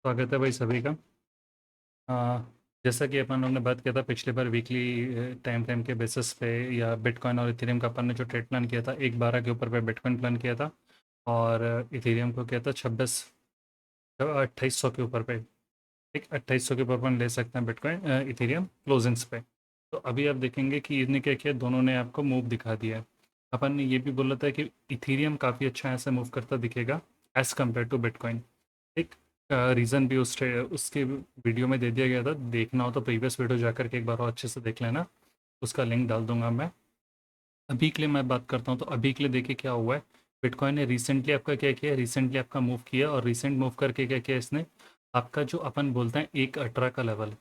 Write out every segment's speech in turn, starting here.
स्वागत है भाई सभी का। आ, जैसा कि अपन लोग ने बात किया था पिछले बार वीकली टाइम के बेसिस पे या बिटकॉइन और इथेरियम का अपन ने जो ट्रेड प्लान किया था 1.12 के ऊपर पे बिटकॉइन प्लान किया था और इथेरियम को किया था 2800 के ऊपर पे। ठीक 2800 के ऊपर अपन ले सकते हैं बिटकॉइन इथेरियम क्लोजिंग्स पे। तो अभी आप देखेंगे कि इतने क्या किया, दोनों ने आपको मूव दिखा दिया है। अपन ने ये भी बोला था कि इथेरियम काफ़ी अच्छा ऐसे मूव करता दिखेगा एज़ कम्पेयर टू बिटकॉइन। एक रीज़न भी उसके वीडियो में दे दिया गया था, देखना हो तो प्रीवियस वीडियो जाकर के एक बार और अच्छे से देख लेना। उसका लिंक डाल दूंगा मैं। अभी के लिए मैं बात करता हूँ तो अभी के लिए देखिए क्या हुआ है। बिटकॉइन ने रिसेंटली आपका क्या किया, रिसेंटली आपका मूव किया और रिसेंट मूव करके क्या किया इसने, आपका जो अपन बोलते हैं 1.18 का लेवल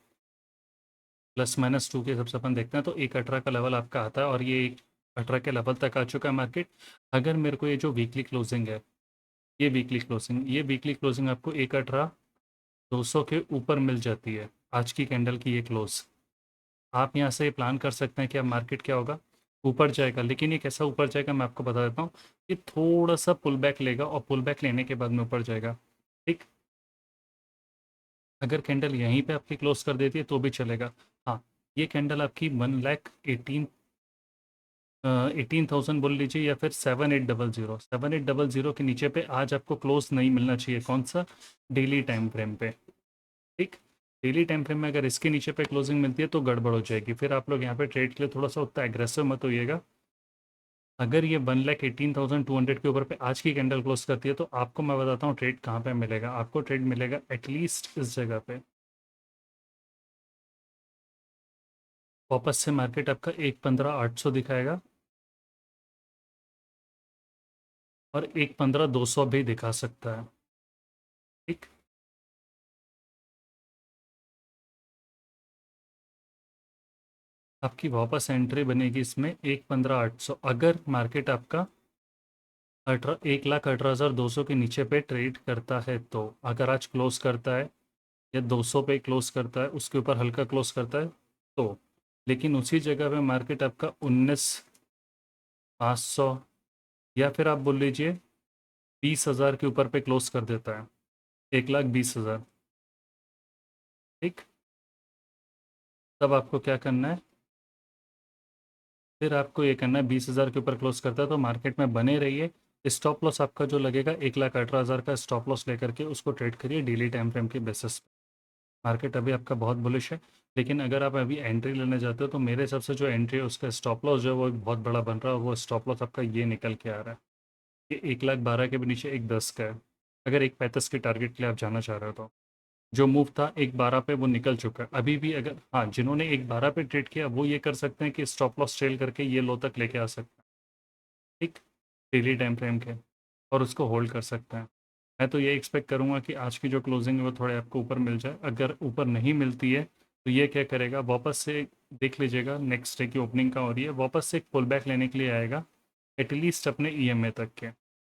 +-2 के हिसाब से अपन देखते हैं तो 1.18 का लेवल आपका आता है और ये 1.18 के लेवल तक आ चुका है मार्केट। अगर मेरे को ये जो वीकली क्लोजिंग है, ये वीकली क्लोजिंग आपको 1.18 200 के ऊपर मिल जाती है, आज की कैंडल की ये क्लोज, आप यहाँ से प्लान कर सकते हैं कि अब मार्केट क्या होगा, ऊपर जाएगा। लेकिन ये कैसा ऊपर जाएगा मैं आपको बता देता हूँ। ये थोड़ा सा पुल बैक लेगा और पुल बैक लेने के बाद में ऊपर जाएगा। ठीक, अगर कैंडल यहीं पे आपकी क्लोज कर देती है तो भी चलेगा। हाँ, ये कैंडल आपकी 1,18,000 बोल लीजिए या फिर 7,800 के नीचे पे आज आपको क्लोज नहीं मिलना चाहिए। कौन सा? डेली टाइम फ्रेम पे। ठीक, डेली टाइम फ्रेम में अगर इसके नीचे पे क्लोजिंग मिलती है तो गड़बड़ हो जाएगी, फिर आप लोग यहाँ पे ट्रेड के लिए थोड़ा सा उतना एग्रेसिव मत होइएगा। अगर ये 1,18,200 के ऊपर पे आज की कैंडल क्लोज करती है तो आपको मैं बताता हूँ ट्रेड कहाँ पे मिलेगा। आपको ट्रेड मिलेगा एटलीस्ट इस जगह पे। वापस से मार्केट आपका 1,15,800 दिखाएगा और 1,15,200 भी दिखा सकता है। ठीक, आपकी वापस एंट्री बनेगी इसमें 1,15,800। अगर मार्केट आपका 1,18,200 के नीचे पे ट्रेड करता है तो, अगर आज क्लोज करता है या 200 पे क्लोज करता है, उसके ऊपर हल्का क्लोज करता है तो, लेकिन उसी जगह पे मार्केट आपका 19,500 या फिर आप बोल लीजिए 20,000 के ऊपर पे क्लोज कर देता है, 1,20,000। ठीक, तब आपको क्या करना है, फिर आपको ये करना है 20,000 के ऊपर क्लोज करता है तो मार्केट में बने रहिए। स्टॉप लॉस आपका जो लगेगा 1,18,000 का स्टॉप लॉस लेकर के उसको ट्रेड करिए डेली टाइम फ्रेम के बेसिस पे। मार्केट अभी आपका बहुत बुलिश है, लेकिन अगर आप अभी एंट्री लेने जाते हो तो मेरे हिसाब से जो एंट्री है उसका स्टॉप लॉस जो है वो एक बहुत बड़ा बन रहा है और वो स्टॉप लॉस आपका ये निकल के आ रहा है। ये 1,12,000 के भी नीचे 1,10 का है। अगर 1,35 के टारगेट के लिए आप जाना चाह रहे हो तो जो मूव था 1,12 पे वो निकल चुका है। अभी भी अगर, हाँ, जिन्होंने 1,12 पे ट्रेड किया वो ये कर सकते हैं कि स्टॉप लॉस ट्रेल करके ये लो तक लेके आ सकते हैं। ठीक, डेली टाइम फ्रेम के, और उसको होल्ड कर सकते हैं। मैं तो ये एक्सपेक्ट करूँगा कि आज की जो क्लोजिंग है वो थोड़े आपको ऊपर मिल जाए। अगर ऊपर नहीं मिलती है तो ये क्या करेगा, वापस से देख लीजिएगा नेक्स्ट डे की ओपनिंग का, और ये वापस से एक पुल बैक लेने के लिए आएगा एटलीस्ट अपने ईएमए तक के।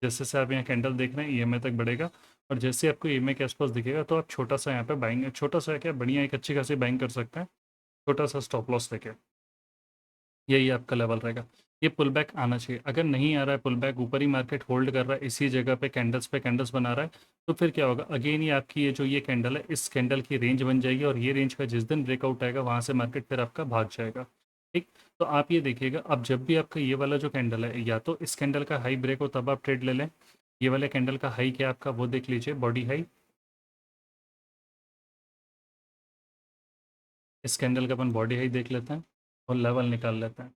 जैसे से आप यहाँ कैंडल देख रहे हैं ईएमए तक बढ़ेगा, और जैसे आपको ईएमए के आसपास दिखेगा तो आप छोटा सा यहाँ पे बाइंग, छोटा सा क्या बढ़िया एक अच्छी खासी बाइंग कर सकते हैं, छोटा सा स्टॉप लॉस लेके। यही आपका लेवल रहेगा। ये पुल बैक आना चाहिए। अगर नहीं आ रहा है पुल बैक, ऊपर ही मार्केट होल्ड कर रहा है इसी जगह पे कैंडल्स बना रहा है, तो फिर क्या होगा, अगेन ये आपकी ये जो ये कैंडल है इस कैंडल की रेंज बन जाएगी और ये रेंज का जिस दिन ब्रेकआउट आएगा वहाँ से मार्केट फिर आपका भाग जाएगा। ठीक, तो आप ये देखिएगा अब जब भी आपका ये वाला जो कैंडल है, या तो इस कैंडल का हाई ब्रेक हो तब आप ट्रेड ले लें। ये वाले कैंडल का हाई क्या आपका वो देख लीजिए, बॉडी हाई। इस कैंडल का अपन बॉडी हाई देख लेते हैं और लेवल निकाल लेते हैं।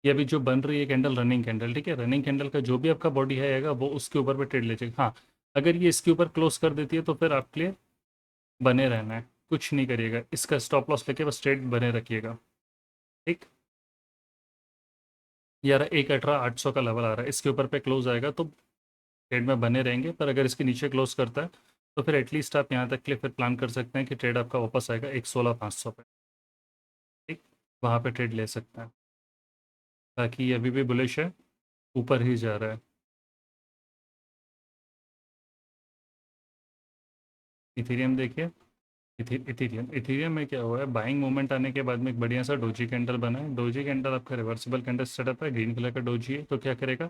ये अभी जो बन रही है कैंडल रनिंग कैंडल, ठीक है, रनिंग कैंडल का जो भी आपका बॉडी है आएगा वो उसके ऊपर पे ट्रेड लीजिएगा। हाँ, अगर ये इसके ऊपर क्लोज कर देती है तो फिर आपके लिए बने रहना है, कुछ नहीं करिएगा, इसका स्टॉप लॉस लेके बस ट्रेड बने रखिएगा। ठीक, यार 1,18,800 का लेवल आ रहा है, इसके ऊपर पे क्लोज आएगा तो ट्रेड में बने रहेंगे, पर अगर इसके नीचे क्लोज करता है तो फिर एटलीस्ट आप यहाँ तक के लिए फिर प्लान कर सकते हैं कि ट्रेड आपका वापस आएगा 1,16,500 पे। ठीक, वहाँ पे ट्रेड ले सकते हैं। बाकी ये अभी भी बुलिश है, ऊपर ही जा रहा है। इथेरियम देखिए, इथीरियम इथीरियम में क्या हुआ है, बाइंग मोमेंट आने के बाद में एक बढ़िया सा डोजी कैंडल बना है। डोजी कैंडल आपका रिवर्सिबल कैंडल सेटअप है, ग्रीन कलर का डोजी है। तो क्या करेगा,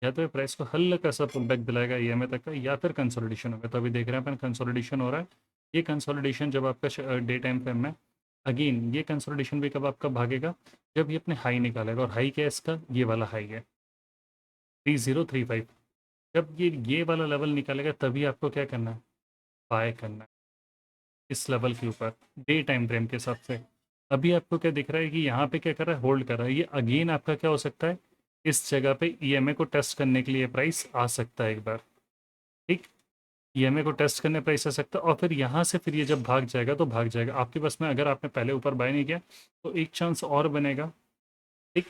या तो प्राइस को हल्का सा पुल बैक दिलाएगा ईएमए तक का, या फिर कंसोलिडेशन होगा। तो अभी देख रहे हैं अपन कंसोलिडेशन हो रहा है। ये कंसोलिडेशन जब आपका डे टाइम फ्रेम में, अगेन ये कंसोलिडेशन भी कब आपका भागेगा, जब ये अपने हाई निकालेगा। और हाई क्या है इसका, ये वाला हाई है 3035। जब ये वाला लेवल निकालेगा तभी आपको क्या करना है, बाय करना है इस लेवल के ऊपर डे टाइम फ्रेम के हिसाब से। अभी आपको क्या दिख रहा है कि यहाँ पे क्या कर रहा है, होल्ड कर रहा है। ये अगेन आपका क्या हो सकता है, इस जगह पे ईएमए को टेस्ट करने के लिए प्राइस आ सकता है एक बार। ठीक, ईएमए को टेस्ट करने प्राइस आ सकता है, और फिर यहाँ से फिर ये जब भाग जाएगा तो भाग जाएगा आपके पास में। अगर आपने पहले ऊपर बाय नहीं किया तो एक चांस और बनेगा। ठीक,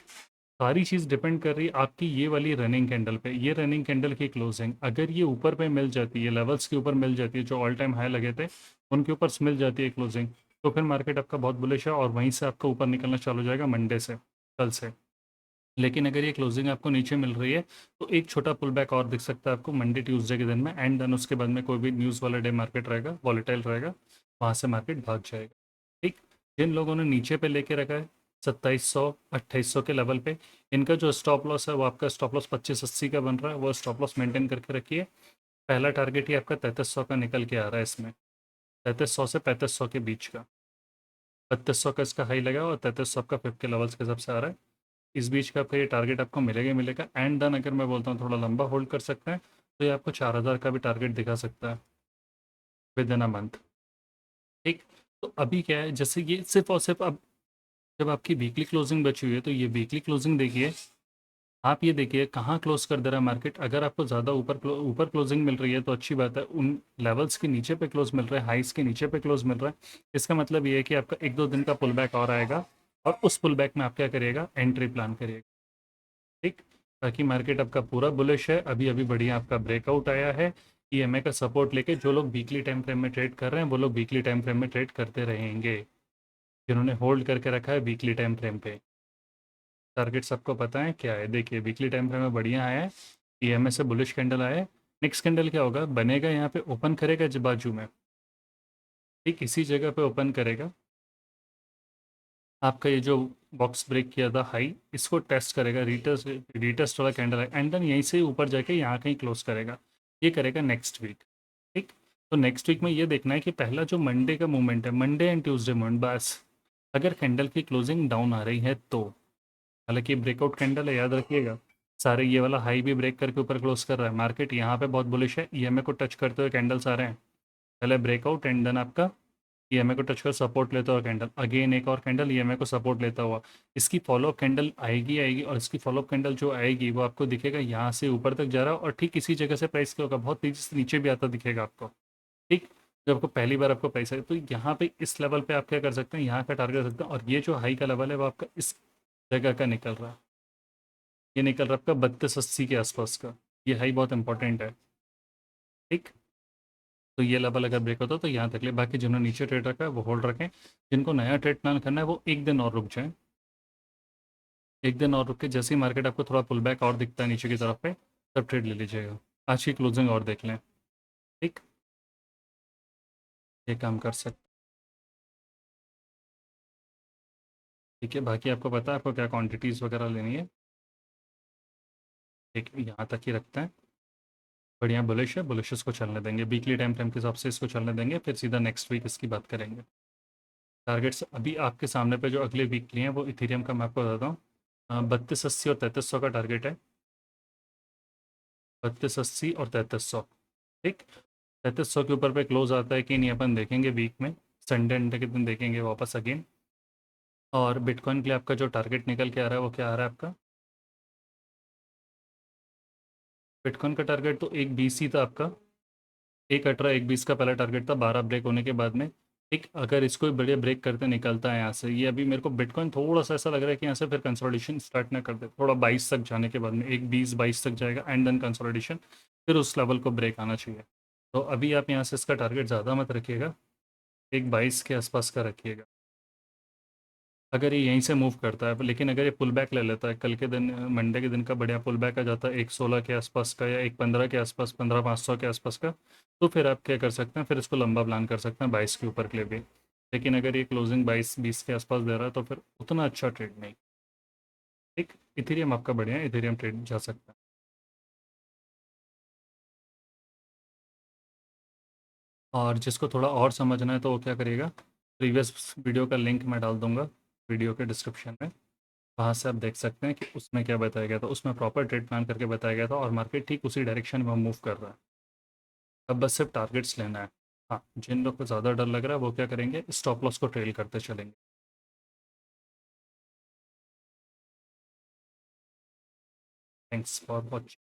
सारी चीज़ डिपेंड कर रही है आपकी ये वाली रनिंग कैंडल पे। ये रनिंग कैंडल की क्लोजिंग अगर ये ऊपर पे मिल जाती है, लेवल्स के ऊपर मिल जाती है, जो ऑल टाइम हाई लगे थे उनके ऊपर मिल जाती है क्लोजिंग, तो फिर मार्केट आपका बहुत बुलिश है और वहीं से आपका ऊपर निकलना चालू हो जाएगा मंडे से, कल से। लेकिन अगर ये क्लोजिंग आपको नीचे मिल रही है तो एक छोटा पुल बैक और दिख सकता है आपको मंडे ट्यूसडे के दिन में, एंड देन उसके बाद में कोई भी न्यूज़ वाला डे मार्केट रहेगा, वॉलेटाइल रहेगा, वहाँ से मार्केट भाग जाएगा। ठीक, जिन लोगों ने नीचे पे लेके रखा है 2700 2800 के लेवल पे, इनका जो स्टॉप लॉस है वो आपका स्टॉप लॉस 2580 का बन रहा है। वो स्टॉप लॉस मेंटेन करके रखिए। पहला टारगेट ही आपका 3300 का निकल के आ रहा है इसमें, 3300 से 3500 के बीच का। 3200 का इसका हाई लगा और 3300 का 5 के लेवल्स के हिसाब से आ रहा है। इस बीच का आपका ये टारगेट आपको मिलेगा ही मिलेगा। एंड देन अगर मैं बोलता हूँ थोड़ा लंबा होल्ड कर सकते हैं तो ये आपको 4000 का भी टारगेट दिखा सकता है विद इन अ मंथ। ठीक, तो अभी क्या है, जैसे ये सिर्फ और सिर्फ अब जब आपकी वीकली क्लोजिंग बची हुई है तो ये वीकली क्लोजिंग देखिए, आप ये देखिए कहाँ क्लोज कर दे रहा है मार्केट। अगर आपको ज़्यादा ऊपर क्लोजिंग मिल रही है तो अच्छी बात है। उन लेवल्स के नीचे पे क्लोज मिल रहा है, हाइस के नीचे पे क्लोज मिल रहा है, इसका मतलब ये है कि आपका एक दो दिन का पुल बैक और आएगा, और उस पुल बैक में आप क्या करिएगा, एंट्री प्लान करिएगा। ठीक, ताकि मार्केट आपका पूरा बुलिश है। अभी अभी बढ़िया आपका ब्रेकआउट आया है ईएमए का सपोर्ट लेके। जो लोग वीकली टाइम फ्रेम में ट्रेड कर रहे हैं वो लोग वीकली टाइम फ्रेम में ट्रेड करते रहेंगे, जिन्होंने होल्ड करके रखा है वीकली टाइम फ्रेम पे। टारगेट सबको पता है क्या है, देखिए वीकली टाइम फ्रेम में बढ़िया आया है, ईएमए से बुलिश कैंडल आया है। नेक्स्ट कैंडल क्या होगा, बनेगा यहाँ पे, ओपन करेगा जब बाजू में, ठीक इसी जगह पे ओपन करेगा। आपका ये जो बॉक्स ब्रेक किया था हाई, इसको टेस्ट करेगा, रीटेस्ट रीटेस्ट वाला कैंडल है, एंड देन यहीं से ऊपर जाके यहाँ कहीं क्लोज करेगा। ये करेगा नेक्स्ट वीक। ठीक, तो नेक्स्ट वीक में ये देखना है कि पहला जो मंडे का मूवमेंट है, मंडे एंड ट्यूसडे मूवमेंट, बस अगर कैंडल की क्लोजिंग डाउन आ रही है तो, हालांकि ब्रेकआउट कैंडल है याद रखिएगा, सारे ये वाला हाई भी ब्रेक करके ऊपर क्लोज कर रहा है मार्केट। यहाँ पे बहुत बुलिश है, ईएमए को टच करते हुए कैंडल्स आ रहे हैं, पहले ब्रेकआउट एंड देन आपका ईएमए को टच कर सपोर्ट लेता हुआ कैंडल, अगेन एक और कैंडल ईएमए को सपोर्ट लेता हुआ। इसकी फॉलोअप कैंडल आएगी और इसकी फॉलोअप कैंडल जो आएगी वो आपको दिखेगा यहाँ से ऊपर तक जा रहा है, और ठीक इसी जगह से प्राइस क्या होगा, बहुत तेजी से नीचे भी आता दिखेगा आपको। ठीक, जब आपको पहली बार आपको प्राइस आएगा तो यहाँ पे इस लेवल पे आप क्या कर सकते हैं, यहाँ का टारगेट कर सकते हैं। और ये जो हाई का लेवल है वो आपका इस जगह का निकल रहा है, ये निकल रहा है आपका 3280 के आसपास का। ये हाई बहुत इंपॉर्टेंट है। ठीक, तो ये लेवल अगर ब्रेक होता है तो यहाँ तक ले, बाकी जिन्होंने नीचे ट्रेड रखा है वो होल्ड रखें। जिनको नया ट्रेड प्लान करना है वो एक दिन और रुक जाएं, एक दिन और रुक के जैसे ही मार्केट आपको थोड़ा पुल बैक और दिखता है नीचे की तरफ पे, तब ट्रेड ले लीजिएगा। आज की क्लोजिंग और देख लें। ठीक, ये काम कर सकते। ठीक है, बाकी आपको पता है आपको क्या क्वांटिटीज़ वगैरह लेनी है। ठीक, यहाँ तक ही रखते हैं। बढ़िया बुलिश है, बुलिश इसको चलने देंगे, वीकली टाइम फ्रेम के हिसाब से इसको चलने देंगे, फिर सीधा नेक्स्ट वीक इसकी बात करेंगे। टारगेट्स अभी आपके सामने पे जो अगले वीकली हैं वो इथेरियम का मैं आपको बताता हूँ। 3280 और 3300 का टारगेट है, 3280 और 3300। ठीक, 3300 के ऊपर पे क्लोज आता है कि नहीं अपन देखेंगे वीक में, संडे अंडे के दिन देखेंगे वापस अगेन। और बिटकॉइन के लिए आपका जो टारगेट निकल के आ रहा है वो क्या आ रहा है आपका, बिटकॉइन का टारगेट तो 1.20 ही था आपका, 1.18 1.20 का पहला टारगेट था, 12 ब्रेक होने के बाद में। ठीक, अगर इसको भी बढ़िया ब्रेक करते निकलता है यहाँ से, ये अभी मेरे को बिटकॉइन थोड़ा सा ऐसा लग रहा है कि यहाँ से फिर कंसोलिडेशन स्टार्ट ना कर दे, थोड़ा 22 तक जाने के बाद में, 1.20 22 तक जाएगा एंड देन कंसोलिडेशन, फिर उस लेवल को ब्रेक आना चाहिए। तो अभी आप यहाँ से इसका टारगेट ज़्यादा मत रखिएगा, 1.22 के आसपास का रखिएगा। अगर ये यहीं से मूव करता है, लेकिन अगर ये पुल बैक ले लेता है कल के दिन, मंडे के दिन का बढ़िया पुल बैक आ जाता है 1.16 के आसपास का या 1.15 के आसपास, 15,500 के आसपास का, तो फिर आप क्या कर सकते हैं, फिर इसको लंबा प्लान कर सकते हैं 22 के ऊपर के लिए भी। लेकिन अगर ये क्लोजिंग 22-20 के आसपास दे रहा है तो फिर उतना अच्छा ट्रेड नहीं। ठीक, इथेरियम आपका बढ़िया है, इथेरियम ट्रेड जा सकता है। और जिसको थोड़ा और समझना है तो वो क्या करिएगा, प्रीवियस वीडियो का लिंक मैं डाल दूंगा वीडियो के डिस्क्रिप्शन में, वहाँ से आप देख सकते हैं कि उसमें क्या बताया गया था। उसमें प्रॉपर ट्रेड प्लान करके बताया गया था और मार्केट ठीक उसी डायरेक्शन में मूव कर रहा है। अब बस सिर्फ टारगेट्स लेना है। हाँ, जिन लोग को ज़्यादा डर लग रहा है वो क्या करेंगे, स्टॉप लॉस को ट्रेल करते चलेंगे। Thanks for watching.